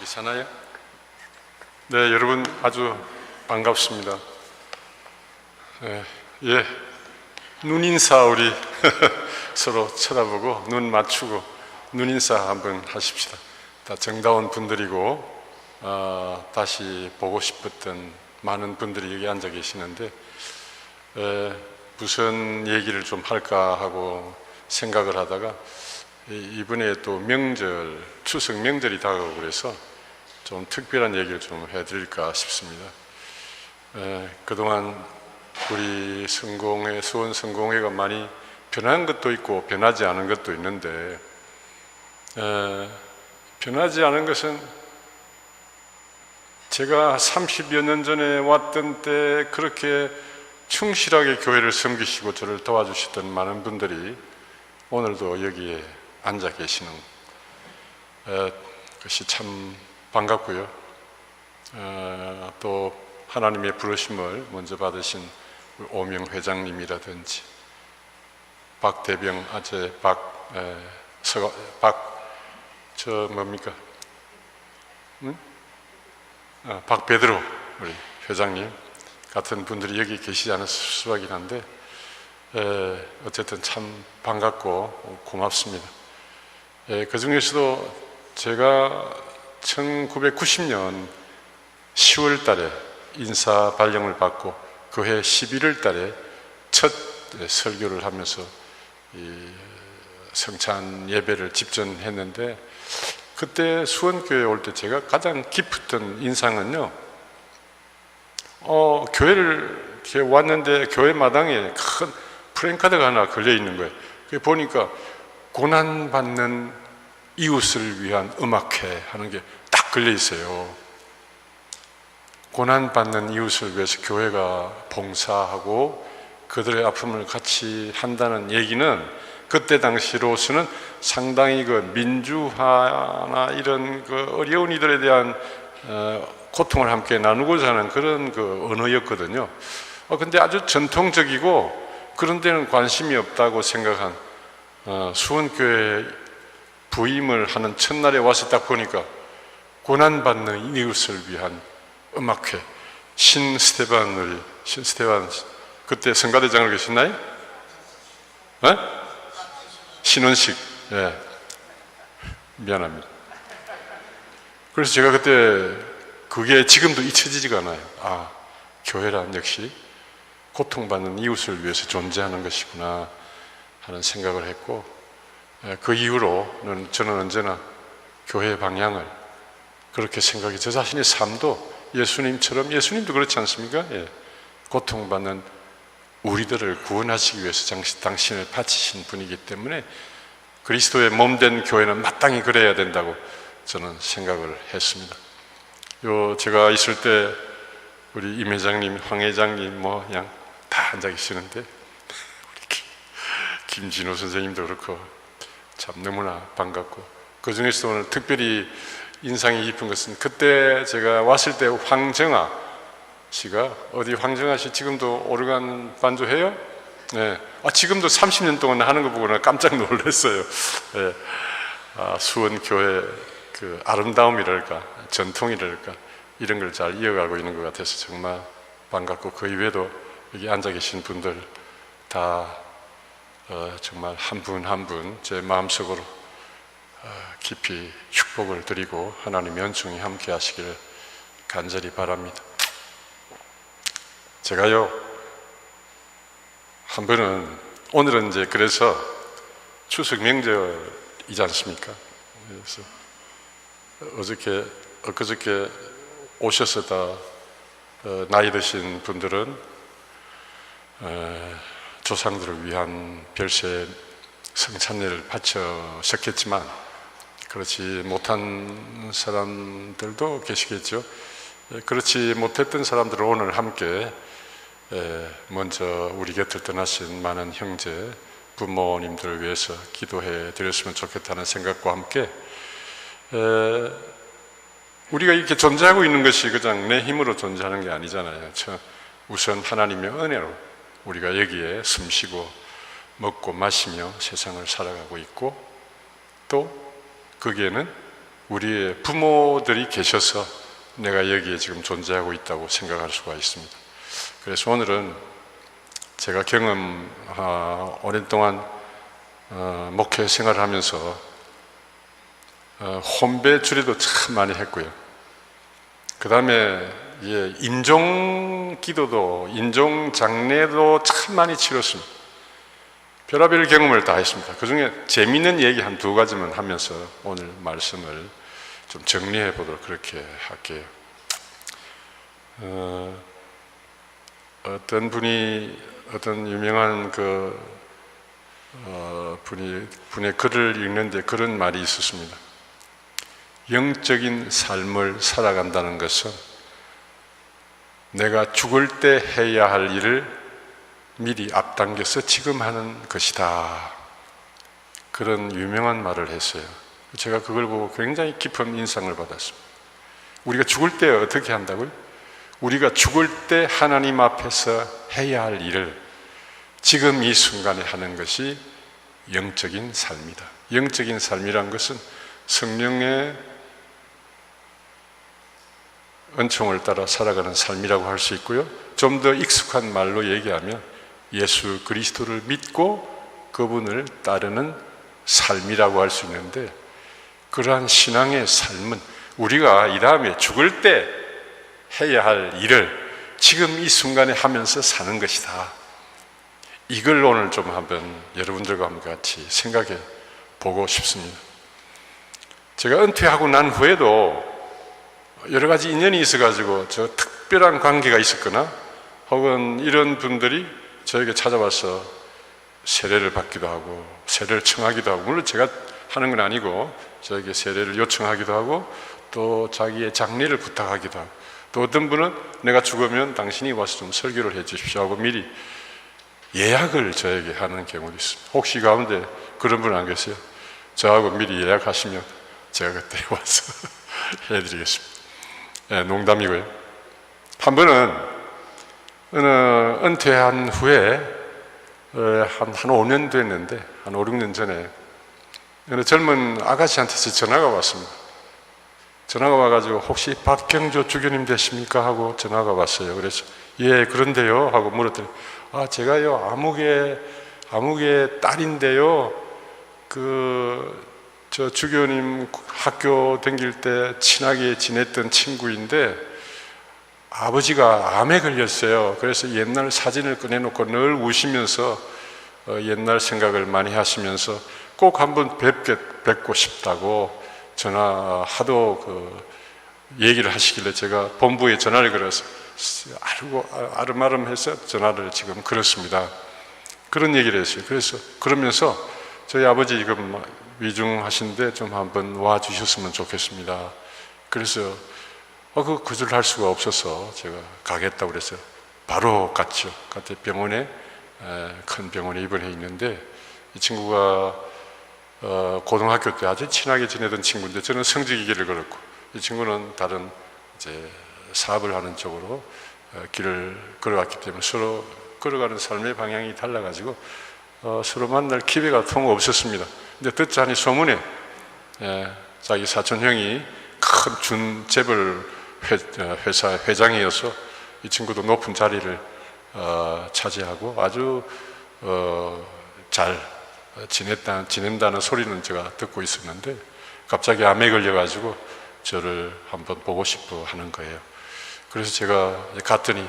괜찮아요? 네, 여러분 아주 반갑습니다. 예, 눈인사 우리 서로 쳐다보고 눈 맞추고 눈인사 한번 하십시다. 다 정다운 분들이고 다시 보고 싶었던 많은 분들이 여기 앉아 계시는데 무슨 얘기를 좀 할까 하고 생각을 하다가 이번에 또 명절, 추석 명절이 다가오고 그래서 좀 특별한 얘기를 좀 해드릴까 싶습니다. 그동안 우리 성공회, 수원 성공회가 많이 변한 것도 있고 변하지 않은 것도 있는데 변하지 않은 것은 제가 30여 년 전에 왔던 때 그렇게 충실하게 교회를 섬기시고 저를 도와주셨던 많은 분들이 오늘도 여기에 앉아 계시는 것이 참 반갑고요. 또 하나님의 부르심을 먼저 받으신 오명 회장님이라든지 박대병 아재 뭡니까? 박베드로 우리 회장님 같은 분들이 여기 계시지 않을 수밖에 한데 어쨌든 참 반갑고 고맙습니다. 그 중에서도 제가 1990년 10월 달에 인사 발령을 받고 그 해 11월 달에 첫 설교를 하면서 이 성찬 예배를 집전했는데 그때 수원교회에 올 때 제가 가장 깊었던 인상은요, 교회를 이렇게 왔는데 교회 마당에 큰 프랭카드가 하나 걸려 있는 거예요. 보니까 고난받는 이웃을 위한 음악회 하는 게 딱 걸려 있어요. 고난받는 이웃을 위해서 교회가 봉사하고 그들의 아픔을 같이 한다는 얘기는 그때 당시로서는 상당히 그 민주화나 이런 그 어려운 이들에 대한 고통을 함께 나누고자 하는 그런 그 언어였거든요. 근데 아주 전통적이고 그런 데는 관심이 없다고 생각한 수원교회 부임을 하는 첫날에 와서 딱 보니까 고난받는 이웃을 위한 음악회 신스테반 그때 성가대장을 계셨나요? 신원식. 미안합니다. 그래서 제가 그때 그게 지금도 잊혀지지가 않아요. 교회란 역시 고통받는 이웃을 위해서 존재하는 것이구나 하는 생각을 했고, 그 이후로는 저는 언제나 교회의 방향을 그렇게 생각해, 저 자신의 삶도 예수님처럼, 예수님도 그렇지 않습니까? 고통받는 우리들을 구원하시기 위해서 당신을 바치신 분이기 때문에 그리스도의 몸된 교회는 마땅히 그래야 된다고 저는 생각을 했습니다. 제가 있을 때 우리 임 회장님, 황 회장님 그냥 다 앉아 계시는데 우리 김진호 선생님도 그렇고 참 너무나 반갑고, 그 중에서도 오늘 특별히 인상이 깊은 것은 그때 제가 왔을 때 황정아 씨가, 어디 황정아 씨 지금도 오르간 반주해요? 네. 지금도 30년 동안 하는 거 보고 깜짝 놀랐어요. 수원교회 그 아름다움이랄까 전통이랄까 이런 걸 잘 이어가고 있는 것 같아서 정말 반갑고, 그 이외에도 여기 앉아 계신 분들 다 정말 한 분 한 분 제 마음속으로 깊이 축복을 드리고 하나님의 은총이 함께 하시기를 간절히 바랍니다. 제가요, 한 번은, 오늘은 이제 그래서 추석 명절이지 않습니까? 그래서 엊그저께 오셔서 나이 드신 분들은 조상들을 위한 별세 성찬례를 바쳤었겠지만 그렇지 못한 사람들도 계시겠죠. 그렇지 못했던 사람들은 오늘 함께 먼저 우리 곁을 떠나신 많은 형제, 부모님들을 위해서 기도해 드렸으면 좋겠다는 생각과 함께 우리가 이렇게 존재하고 있는 것이 그냥 내 힘으로 존재하는 게 아니잖아요. 우선 하나님의 은혜로 우리가 여기에 숨쉬고 먹고 마시며 세상을 살아가고 있고, 또 거기에는 우리의 부모들이 계셔서 내가 여기에 지금 존재하고 있다고 생각할 수가 있습니다. 그래서 오늘은 제가 오랜 동안 목회 생활을 하면서 혼배 주례도 참 많이 했고요. 그 다음에 임종 기도도, 임종 장례도 참 많이 치렀습니다. 별의별 경험을 다 했습니다. 그 중에 재미있는 얘기 한 두 가지만 하면서 오늘 말씀을 좀 정리해 보도록 그렇게 할게요. 어떤 유명한 분의 글을 읽는데 그런 말이 있었습니다. 영적인 삶을 살아간다는 것은 내가 죽을 때 해야 할 일을 미리 앞당겨서 지금 하는 것이다. 그런 유명한 말을 했어요. 제가 그걸 보고 굉장히 깊은 인상을 받았습니다. 우리가 죽을 때 어떻게 한다고요? 우리가 죽을 때 하나님 앞에서 해야 할 일을 지금 이 순간에 하는 것이 영적인 삶이다. 영적인 삶이란 것은 성령의 은총을 따라 살아가는 삶이라고 할 수 있고요. 좀 더 익숙한 말로 얘기하면 예수 그리스도를 믿고 그분을 따르는 삶이라고 할 수 있는데, 그러한 신앙의 삶은 우리가 이 다음에 죽을 때 해야 할 일을 지금 이 순간에 하면서 사는 것이다. 이걸 오늘 좀 한번 여러분들과 함께 같이 생각해 보고 싶습니다. 제가 은퇴하고 난 후에도 여러 가지 인연이 있어가지고 저 특별한 관계가 있었거나 혹은 이런 분들이 저에게 찾아와서 세례를 받기도 하고 세례를 청하기도 하고, 물론 제가 하는 건 아니고 저에게 세례를 요청하기도 하고 또 자기의 장례를 부탁하기도 하고, 또 어떤 분은 내가 죽으면 당신이 와서 좀 설교를 해 주십시오 하고 미리 예약을 저에게 하는 경우도 있습니다. 혹시 가운데 그런 분 안 계세요? 저하고 미리 예약하시면 제가 그때 와서 해드리겠습니다. 네, 농담이고요. 한 번은 은퇴한 후에 한 5년 됐는데, 한 5, 6년 전에 어느 젊은 아가씨한테서 전화가 왔습니다. 전화가 와가지고 혹시 박경조 주교님 되십니까? 하고 전화가 왔어요. 그래서 예, 그런데요 하고 물었더니 제가요 아무개 딸인데요, 저 주교님 학교 다닐 때 친하게 지냈던 친구인데 아버지가 암에 걸렸어요. 그래서 옛날 사진을 꺼내놓고 늘 우시면서 옛날 생각을 많이 하시면서 꼭 한번 뵙고 싶다고 하도 얘기를 하시길래 제가 본부에 전화를 걸어서 아름아름해서 전화를 지금 걸었습니다. 그런 얘기를 했어요. 그래서 그러면서 저희 아버지 지금 위중하신데 좀 한번 와 주셨으면 좋겠습니다. 그래서 거절할 수가 없어서 제가 가겠다고 그랬어요. 바로 갔죠. 그때 병원에, 큰 병원에 입원해 있는데, 이 친구가 고등학교 때 아주 친하게 지내던 친구인데 저는 성직이기를 걸었고, 이 친구는 다른 사업을 하는 쪽으로 길을 걸어갔기 때문에 서로 걸어가는 삶의 방향이 달라가지고 서로 만날 기회가 통 없었습니다. 근데 듣자니 소문에 자기 사촌 형이 큰 준재벌 회사 회장이어서 이 친구도 높은 자리를 차지하고 아주 잘 지낸다는 소리는 제가 듣고 있었는데, 갑자기 암에 걸려가지고 저를 한번 보고 싶어 하는 거예요. 그래서 제가 갔더니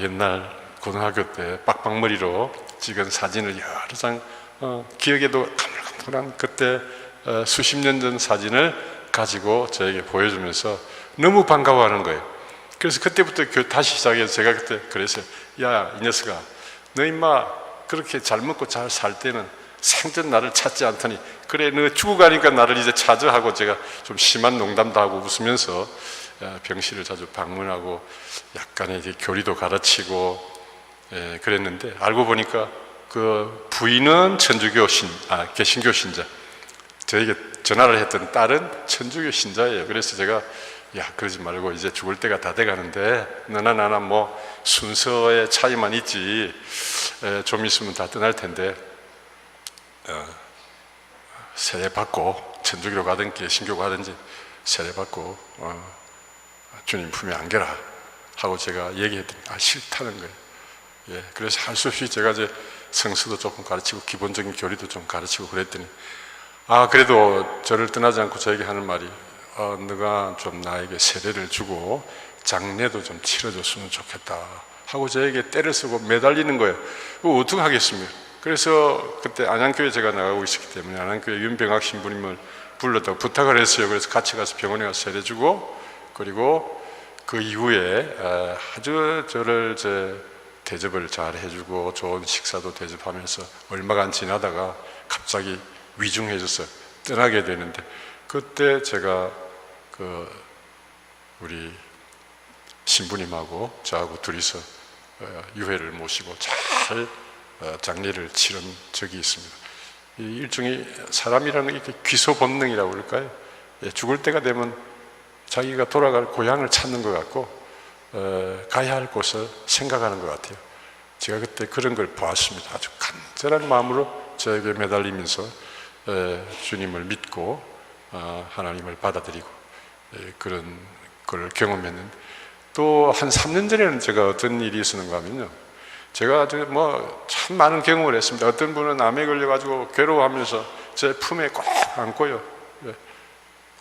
옛날 고등학교 때 빡빡머리로 찍은 사진을 여러 장, 기억에도 가물가물한 그때 수십 년 전 사진을 가지고 저에게 보여주면서 너무 반가워하는 거예요. 그래서 그때부터 다시 시작해서 제가 그때 그랬어요. 야, 이 녀석아, 너 임마 그렇게 잘 먹고 잘 살 때는 생전 나를 찾지 않더니 그래 너 죽어가니까 나를 이제 찾아 하고 제가 좀 심한 농담도 하고 웃으면서 병실을 자주 방문하고 약간의 이제 교리도 가르치고 그랬는데, 알고 보니까 그 부인은 개신교 신자, 저에게 전화를 했던 딸은 천주교 신자예요. 그래서 제가 그러지 말고 이제 죽을 때가 다 돼가는데 너나 나나 뭐 순서의 차이만 있지 좀 있으면 다 떠날 텐데 세례 받고 천주교로 가든지 신교로 가든지 세례받고 주님 품에 안겨라 하고 제가 얘기했더니 싫다는 거예요. 예, 그래서 할 수 없이 제가 이제 성수도 조금 가르치고 기본적인 교리도 좀 가르치고 그랬더니 그래도 저를 떠나지 않고 저에게 하는 말이 너가 좀 나에게 세례를 주고 장례도 좀 치러줬으면 좋겠다 하고 저에게 때를 쓰고 매달리는 거예요. 그거 어떻게 하겠습니까? 그래서 그때 안양교회 제가 나가고 있었기 때문에 안양교회 윤병학 신부님을 불렀다고 부탁을 했어요. 그래서 같이 가서 병원에 가서 세례 주고, 그리고 그 이후에 아주 저를 대접을 잘 해주고 좋은 식사도 대접하면서 얼마간 지나다가 갑자기 위중해져서 떠나게 되는데, 그때 제가 우리 신부님하고 저하고 둘이서 유해를 모시고 잘 장례를 치른 적이 있습니다. 이 일종의 사람이라는 게 이렇게 귀소 본능이라고 그럴까요? 죽을 때가 되면 자기가 돌아갈 고향을 찾는 것 같고 가야 할 곳을 생각하는 것 같아요. 제가 그때 그런 걸 보았습니다. 아주 간절한 마음으로 저에게 매달리면서 주님을 믿고 하나님을 받아들이고 그런 걸 경험했는데, 또 한 3년 전에는 제가 어떤 일이 있었는가 하면요, 제가 아주 참 많은 경험을 했습니다. 어떤 분은 암에 걸려가지고 괴로워하면서 제 품에 꼭 안고요,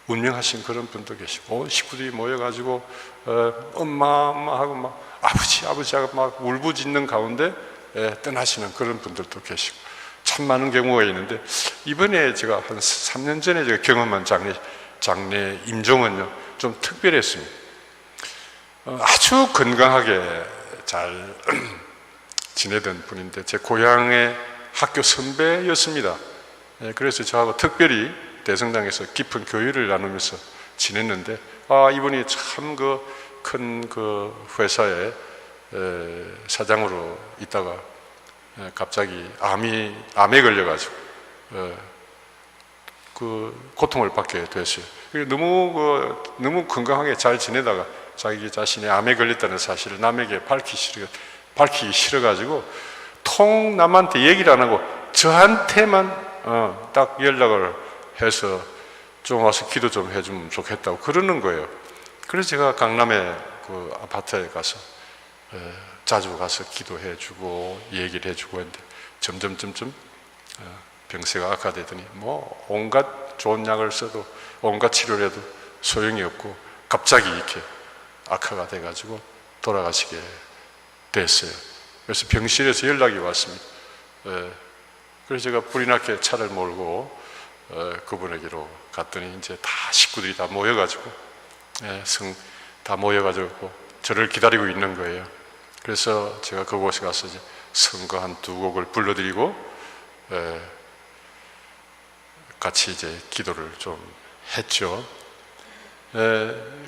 운명하신 그런 분도 계시고, 온 식구들이 모여가지고 엄마 하고 막 아버지 하고 막 울부짖는 가운데 떠나시는 그런 분들도 계시고, 참 많은 경우가 있는데, 이번에 제가 한 3년 전에 제가 경험한 장례 임종은요 좀 특별했습니다. 아주 건강하게 잘 지내던 분인데 제 고향의 학교 선배였습니다. 그래서 저하고 특별히 대성당에서 깊은 교류를 나누면서 지냈는데, 이분이 참 큰 회사의 사장으로 있다가 갑자기 암에 걸려가지고 고통을 받게 됐어요. 너무 건강하게 잘 지내다가 자기 자신이 암에 걸렸다는 사실을 남에게 밝히기 싫어가지고 통 남한테 얘기를 안 하고 저한테만 딱 연락을 해서 좀 와서 기도 좀 해주면 좋겠다고 그러는 거예요. 그래서 제가 강남에 그 아파트에 가서 자주 가서 기도해주고 얘기를 해주고 했는데, 점점 병세가 악화되더니 온갖 좋은 약을 써도 온갖 치료를 해도 소용이 없고 갑자기 이렇게 악화가 돼가지고 돌아가시게 됐어요. 그래서 병실에서 연락이 왔습니다. 그래서 제가 불이 나게 차를 몰고 그분에게로 갔더니 이제 다 식구들이 다 모여가지고 저를 기다리고 있는 거예요. 그래서 제가 그곳에 가서 이제 성가 한 2곡을 불러드리고 같이 이제 기도를 좀 했죠.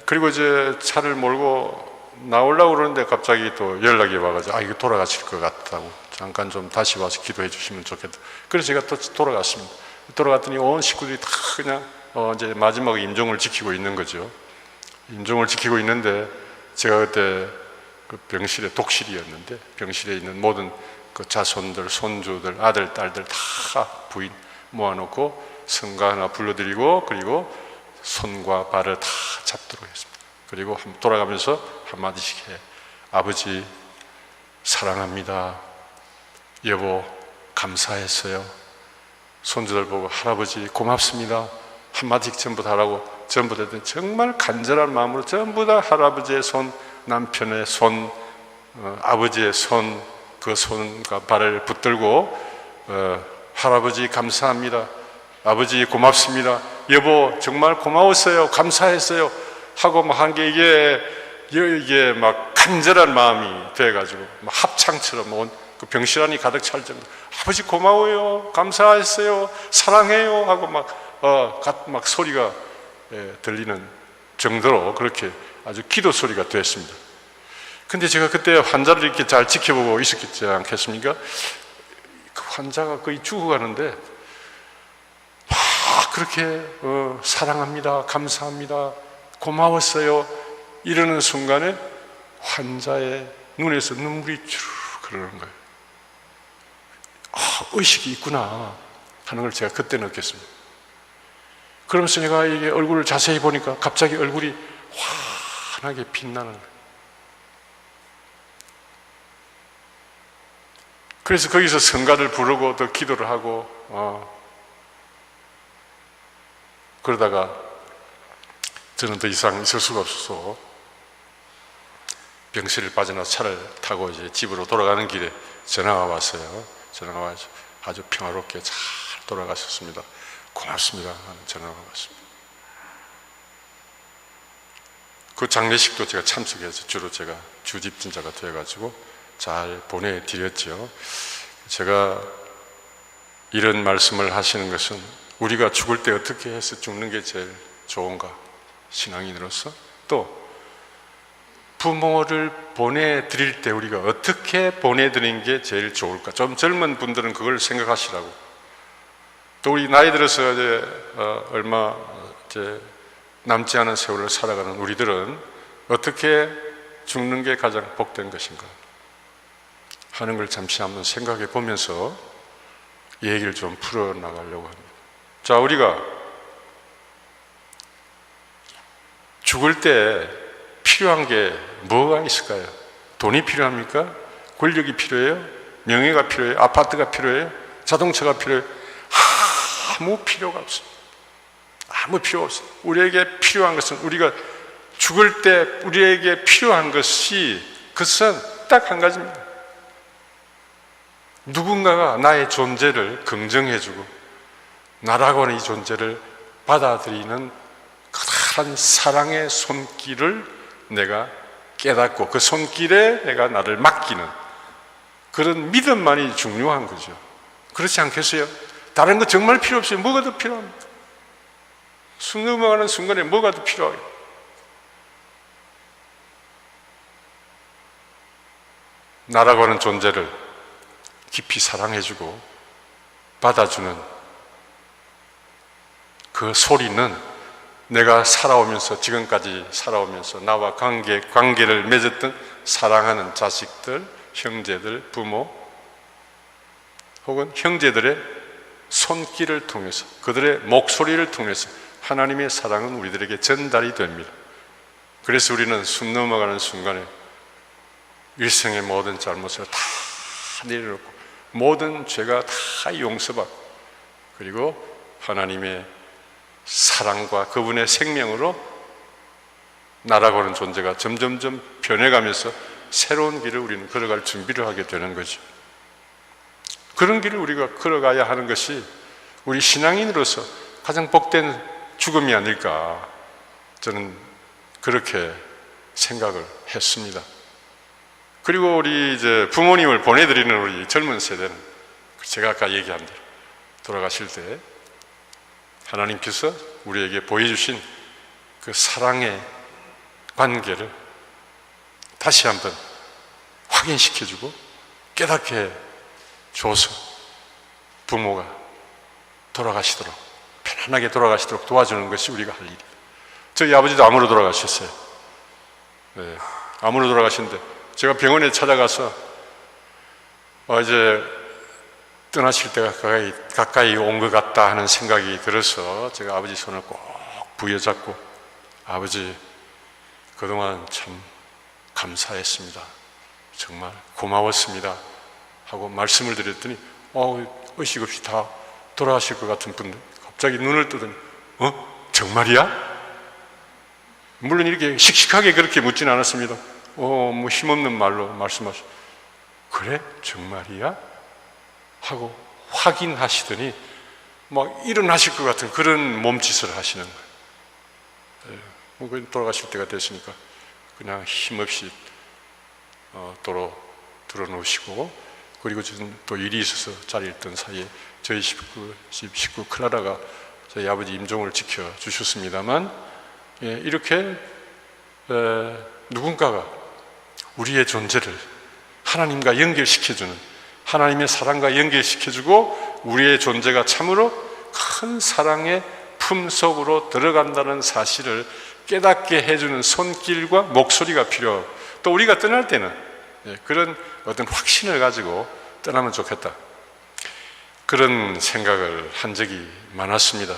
그리고 이제 차를 몰고 나오려고 그러는데 갑자기 또 연락이 와가지고 이거 돌아가실 것 같다고, 잠깐 좀 다시 와서 기도해 주시면 좋겠다. 그래서 제가 또 돌아갔습니다. 돌아갔더니 온 식구들이 다 그냥 이제 마지막 임종을 지키고 있는 거죠. 임종을 지키고 있는데, 제가 그때 그 병실에 독실이었는데 병실에 있는 모든 그 자손들, 손주들, 아들, 딸들 다 부인 모아놓고 성가 하나 불러드리고, 그리고 손과 발을 다 잡도록 했습니다. 그리고 돌아가면서 한마디씩 해. 아버지 사랑합니다. 여보 감사했어요. 손주들 보고 할아버지 고맙습니다. 한마디씩 전부 다 하라고 전부 다 정말 간절한 마음으로 전부 다 할아버지의 손, 남편의 손, 아버지의 손, 그 손과 발을 붙들고 할아버지 감사합니다. 아버지 고맙습니다. 여보 정말 고마웠어요. 감사했어요. 하고 막 한 게 이게 막 간절한 마음이 돼가지고 막 합창처럼 온 그 병실 안이 가득 찰 정도. 아버지 고마워요. 감사했어요. 사랑해요. 하고 막 소리가 들리는 정도로 그렇게 아주 기도 소리가 됐습니다. 근데 제가 그때 환자를 이렇게 잘 지켜보고 있었지 않겠습니까? 그 환자가 거의 죽어가는데 막 그렇게 사랑합니다, 감사합니다, 고마웠어요 이러는 순간에 환자의 눈에서 눈물이 쭉 흐르는 거예요. 의식이 있구나 하는 걸 제가 그때 느꼈습니다. 그러면서 내가 이게 얼굴을 자세히 보니까 갑자기 얼굴이 환하게 빛나는 거예요. 그래서 거기서 성가를 부르고 또 기도를 하고 그러다가 저는 더 이상 있을 수가 없어서 병실을 빠져나와 차를 타고 이제 집으로 돌아가는 길에 전화가 왔어요. 전화가 와서 아주 평화롭게 잘 돌아가셨습니다. 고맙습니다 하는 전화가 왔습니다. 그 장례식도 제가 참석해서 주로 제가 주집진자가 되어가지고 잘 보내드렸죠. 제가 이런 말씀을 하시는 것은 우리가 죽을 때 어떻게 해서 죽는 게 제일 좋은가, 신앙인으로서 또 부모를 보내드릴 때 우리가 어떻게 보내드리는 게 제일 좋을까. 좀 젊은 분들은 그걸 생각하시라고. 또 우리 나이 들어서 이제 얼마 이제 남지 않은 세월을 살아가는 우리들은 어떻게 죽는 게 가장 복된 것인가 하는 걸 잠시 한번 생각해 보면서 얘기를 좀 풀어나가려고 합니다. 자, 우리가 죽을 때 필요한 게 뭐가 있을까요? 돈이 필요합니까? 권력이 필요해요? 명예가 필요해요? 아파트가 필요해요? 자동차가 필요해요? 아무 필요가 없어요. 아무 필요가 없어요. 우리에게 필요한 것은, 우리가 죽을 때 우리에게 필요한 것이, 그것은 딱 한 가지입니다. 누군가가 나의 존재를 긍정해주고 나라고 하는 이 존재를 받아들이는 커다란 사랑의 손길을 내가 깨닫고 그 손길에 내가 나를 맡기는 그런 믿음만이 중요한 거죠. 그렇지 않겠어요? 다른 거 정말 필요 없어요. 뭐가 더 필요합니까? 숨 넘어가는 순간에 뭐가 더 필요해요? 나라고 하는 존재를 깊이 사랑해주고 받아주는 그 소리는 내가 살아오면서, 지금까지 살아오면서 나와 관계를 맺었던 사랑하는 자식들, 형제들, 부모 혹은 형제들의 손길을 통해서, 그들의 목소리를 통해서 하나님의 사랑은 우리들에게 전달이 됩니다. 그래서 우리는 숨 넘어가는 순간에 일생의 모든 잘못을 다 내려놓고 모든 죄가 다 용서받고 그리고 하나님의 사랑과 그분의 생명으로 나라고 하는 존재가 점점점 변해가면서 새로운 길을 우리는 걸어갈 준비를 하게 되는 거죠. 그런 길을 우리가 걸어가야 하는 것이 우리 신앙인으로서 가장 복된 죽음이 아닐까, 저는 그렇게 생각을 했습니다. 그리고 우리 이제 부모님을 보내드리는 우리 젊은 세대는 제가 아까 얘기한 대로 돌아가실 때 하나님께서 우리에게 보여주신 그 사랑의 관계를 다시 한번 확인시켜주고 깨닫게 줘서 부모가 돌아가시도록, 편안하게 돌아가시도록 도와주는 것이 우리가 할 일이에요. 저희 아버지도 암으로 돌아가셨어요. 네, 암으로 돌아가셨는데 제가 병원에 찾아가서 이제 떠나실 때가 가까이 온 것 같다 하는 생각이 들어서 제가 아버지 손을 꼭 부여잡고, 아버지 그동안 참 감사했습니다, 정말 고마웠습니다 하고 말씀을 드렸더니 의식 없이 다 돌아가실 것 같은 분들 갑자기 눈을 뜨더니 정말이야? 물론 이렇게 씩씩하게 그렇게 묻지는 않았습니다. 뭐 힘없는 말로 말씀하시고, 그래? 정말이야? 하고 확인하시더니 막 일어나실 것 같은 그런 몸짓을 하시는 거예요. 뭐 돌아가실 때가 됐으니까 그냥 힘없이 도로 들어놓으시고, 그리고 저는 또 일이 있어서 자리에 있던 사이에 저희 식구 클라라가 저희 아버지 임종을 지켜주셨습니다만, 이렇게 누군가가 우리의 존재를 하나님과 연결시켜주는, 하나님의 사랑과 연결시켜주고 우리의 존재가 참으로 큰 사랑의 품속으로 들어간다는 사실을 깨닫게 해주는 손길과 목소리가 필요하고, 또 우리가 떠날 때는 그런 어떤 확신을 가지고 떠나면 좋겠다, 그런 생각을 한 적이 많았습니다.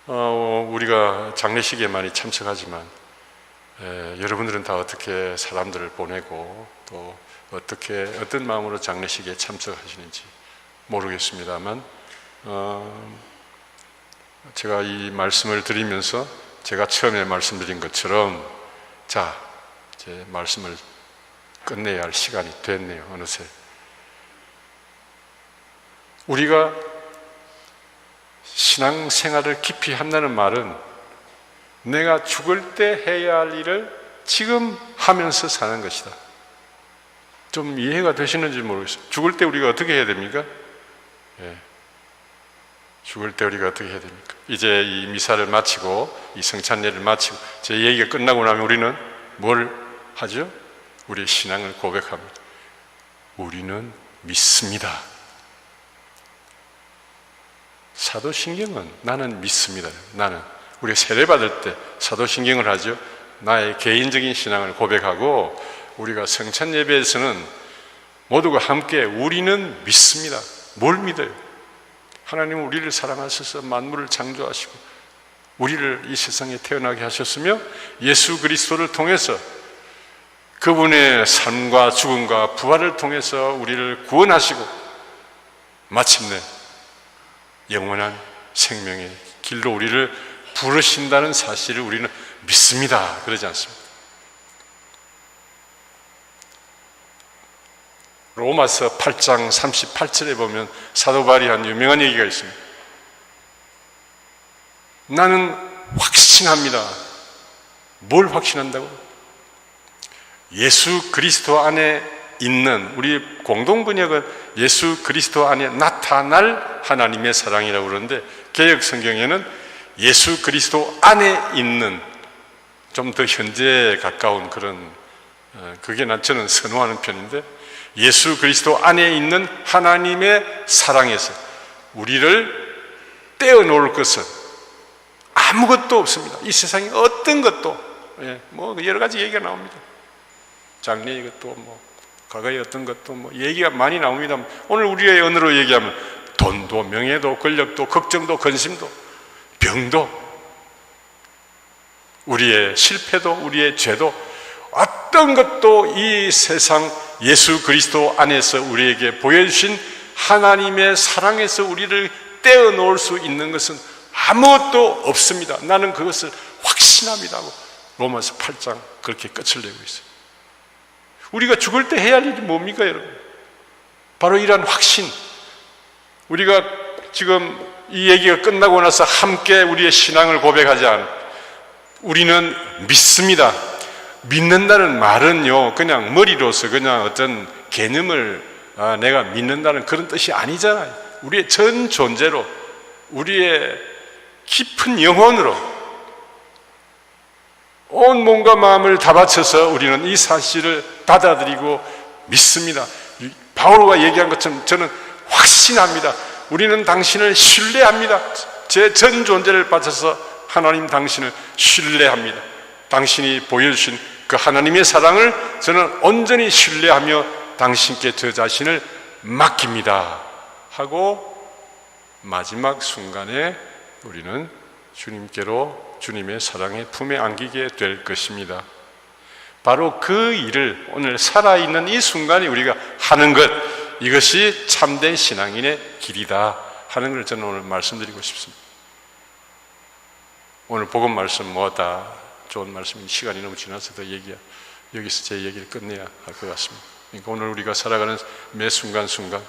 우리가 장례식에 많이 참석하지만 여러분들은 다 어떻게 사람들을 보내고 또 어떤 마음으로 장례식에 참석하시는지 모르겠습니다만 제가 이 말씀을 드리면서 제가 처음에 말씀드린 것처럼 자, 제 말씀을 끝내야 할 시간이 됐네요. 어느새 우리가 신앙생활을 깊이 한다는 말은 내가 죽을 때 해야 할 일을 지금 하면서 사는 것이다. 좀 이해가 되시는지 모르겠어요. 죽을 때 우리가 어떻게 해야 됩니까? 죽을 때 우리가 어떻게 해야 됩니까? 이제 이 미사를 마치고 이 성찬례를 마치고 제 얘기가 끝나고 나면 우리는 뭘 하죠? 우리의 신앙을 고백합니다. 우리는 믿습니다. 사도신경은 나는 믿습니다. 나는 우리가 세례받을 때 사도신경을 하죠. 나의 개인적인 신앙을 고백하고 우리가 성찬예배에서는 모두가 함께 우리는 믿습니다. 뭘 믿어요? 하나님은 우리를 사랑하셔서 만물을 창조하시고 우리를 이 세상에 태어나게 하셨으며 예수 그리스도를 통해서 그분의 삶과 죽음과 부활을 통해서 우리를 구원하시고 마침내 영원한 생명의 길로 우리를 부르신다는 사실을 우리는 믿습니다. 그러지 않습니까? 로마서 8장 38절에 보면 사도 바울이 한 유명한 얘기가 있습니다. 나는 확신합니다. 뭘 확신한다고? 예수 그리스도 안에 있는, 우리 공동 번역은 예수 그리스도 안에 나타날 하나님의 사랑이라고 그러는데 개역 성경에는 예수 그리스도 안에 있는, 좀 더 현재에 가까운 그런, 그게 저는 선호하는 편인데, 예수 그리스도 안에 있는 하나님의 사랑에서 우리를 떼어놓을 것은 아무것도 없습니다. 이 세상에 어떤 것도, 뭐 여러 가지 얘기가 나옵니다. 장래의 것도 뭐 과거의 어떤 것도 뭐 얘기가 많이 나옵니다. 오늘 우리의 언어로 얘기하면 돈도 명예도 권력도 걱정도 근심도 병도 우리의 실패도 우리의 죄도 어떤 것도 이 세상 예수 그리스도 안에서 우리에게 보여주신 하나님의 사랑에서 우리를 떼어놓을 수 있는 것은 아무것도 없습니다. 나는 그것을 확신합니다 하고 로마서 8장 그렇게 끝을 내고 있어요. 우리가 죽을 때 해야 할 일이 뭡니까 여러분? 바로 이러한 확신, 우리가 지금 이 얘기가 끝나고 나서 함께 우리의 신앙을 고백하지 않은, 우리는 믿습니다. 믿는다는 말은요 그냥 머리로서 그냥 어떤 개념을 내가 믿는다는 그런 뜻이 아니잖아요. 우리의 전 존재로, 우리의 깊은 영혼으로 온 몸과 마음을 다 바쳐서 우리는 이 사실을 받아들이고 믿습니다. 바울과 얘기한 것처럼 저는 확신합니다. 우리는 당신을 신뢰합니다. 제 전 존재를 바쳐서 하나님 당신을 신뢰합니다. 당신이 보여주신 그 하나님의 사랑을 저는 온전히 신뢰하며 당신께 저 자신을 맡깁니다 하고 마지막 순간에 우리는 주님께로, 주님의 사랑의 품에 안기게 될 것입니다. 바로 그 일을 오늘 살아있는 이 순간에 우리가 하는 것, 이것이 참된 신앙인의 길이다 하는 걸 저는 오늘 말씀드리고 싶습니다. 오늘 복음 말씀 뭐다 좋은 말씀이 시간이 너무 지나서 더 여기서 제 얘기를 끝내야 할 것 같습니다. 그러니까 오늘 우리가 살아가는 매 순간순간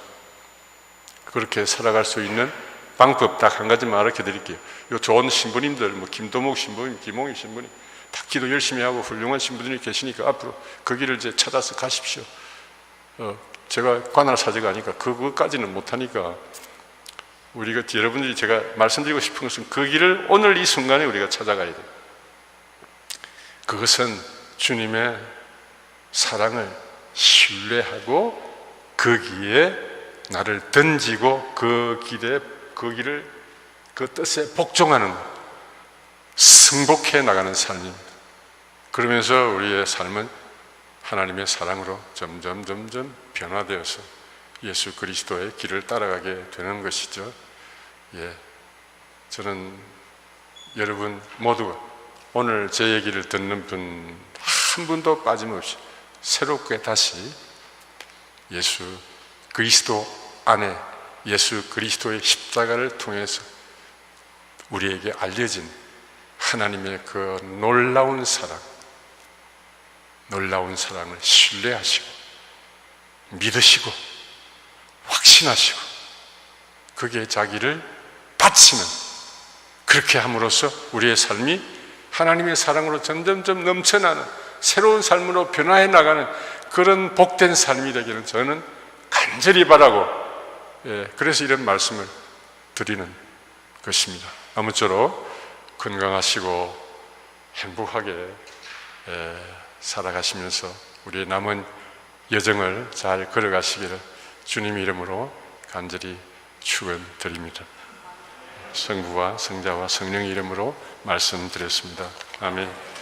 그렇게 살아갈 수 있는 방법 딱 한 가지만 가르쳐 드릴게요. 요 좋은 신부님들, 뭐 김도목 신부님, 김홍희 신부님, 다 기도 열심히 하고 훌륭한 신부들이 계시니까 앞으로 그 길을 이제 찾아서 가십시오. 제가 관할 사제가 아니까 그것까지는 못하니까 우리가 여러분들이 제가 말씀드리고 싶은 것은 그 길을 오늘 이 순간에 우리가 찾아가야 돼요. 그것은 주님의 사랑을 신뢰하고 거기에 나를 던지고 그 길을 그 뜻에 복종하는 것, 승복해 나가는 삶입니다. 그러면서 우리의 삶은 하나님의 사랑으로 점점 변화되어서 예수 그리스도의 길을 따라가게 되는 것이죠. 저는 여러분 모두가 오늘 제 얘기를 듣는 분 한 분도 빠짐없이 새롭게 다시 예수 그리스도 안에 예수 그리스도의 십자가를 통해서 우리에게 알려진 하나님의 그 놀라운 사랑을 신뢰하시고 믿으시고 확신하시고 거기에 자기를 바치는, 그렇게 함으로써 우리의 삶이 하나님의 사랑으로 점점점 넘쳐나는 새로운 삶으로 변화해 나가는 그런 복된 삶이 되기를 저는 간절히 바라고, 그래서 이런 말씀을 드리는 것입니다. 아무쪼록 건강하시고 행복하게 살아가시면서 우리의 남은 여정을 잘 걸어가시기를 주님 이름으로 간절히 축원드립니다. 성부와 성자와 성령의 이름으로 말씀드렸습니다. 아멘.